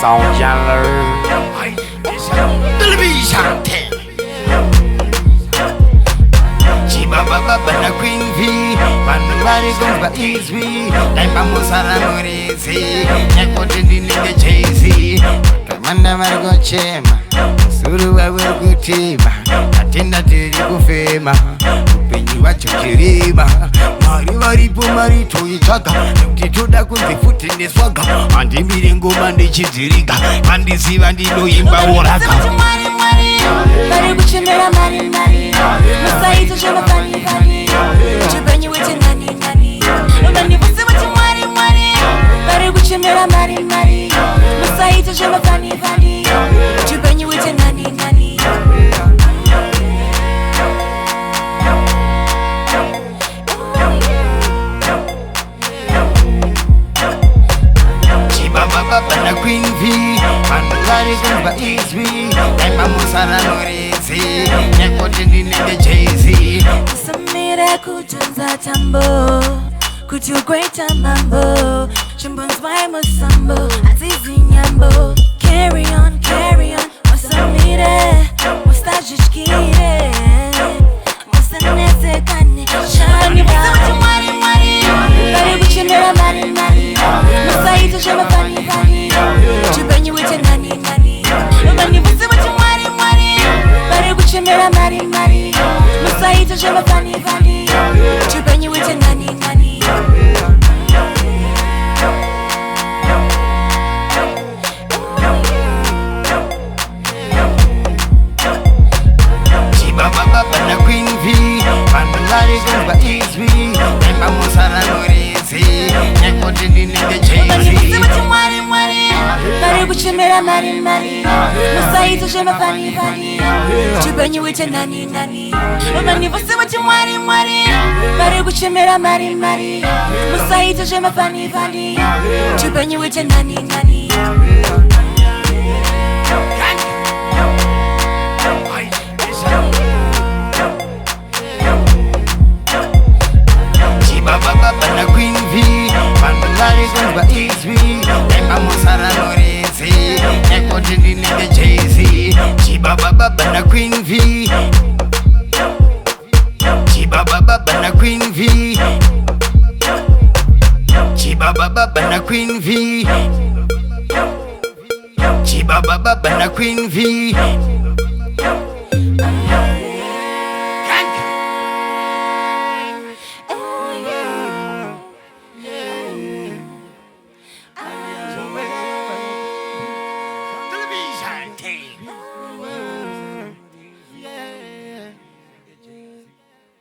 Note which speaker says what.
Speaker 1: Souljah.
Speaker 2: Television thing. Chiba baba bana queen V. Manubari gumba easy. Laipa musara murizi. Nyakote nige Jay-Z. Kamanda margo chema. Suru wawe kutima. Atinda tiri kufema. Upenyi wacho kirima. Mari pumari tuichaka. Nukituda kunzifuti niswaga. Andi miringo mandi chiziriga. Mandi siva ndino imba uraka.
Speaker 3: Mari kuchemera mari Musaito jama fani Chibanyi wete nani Umani vuse wate mwari Mari kuchemera mari Musaito jama fani Chibanyi wete nani
Speaker 2: Bana Queen V, Manulari gumba easy. Laipa musara murizi. Nyakote nige Jay-Z.
Speaker 3: Samira kutunza tambo Kutugweta mambo Chimbons by Musambo Azizi nyambo Carry on Wasamire Mustajishkire Musanese kane Shani wate mwari Bari kuchemera mari Musaito jama fani Chibanyi wete nani Umani vuse wate mwari Bari kuchemera mari Musaito jama fani Chibanyi wete nani
Speaker 2: Chiba baba bana Queen V. Manulari gumba easy. Laipa musara murizi. Nyakote nige Jay-Z.
Speaker 3: Bari kuchemera mari Musaito jama fani Chibanyi wete nani Umani vuse wate mwari Bari kuchemera mari Musaito jama fani Chibanyi wete nani
Speaker 2: Chiba baba bana Queen V. Manulari gumba easy. Laipa musara murizi. Nyakote nige Jay-Z. Chiba baba bana Queen V. Chiba baba bana Queen V. Chiba baba bana Queen V. Chiba baba bana Queen V.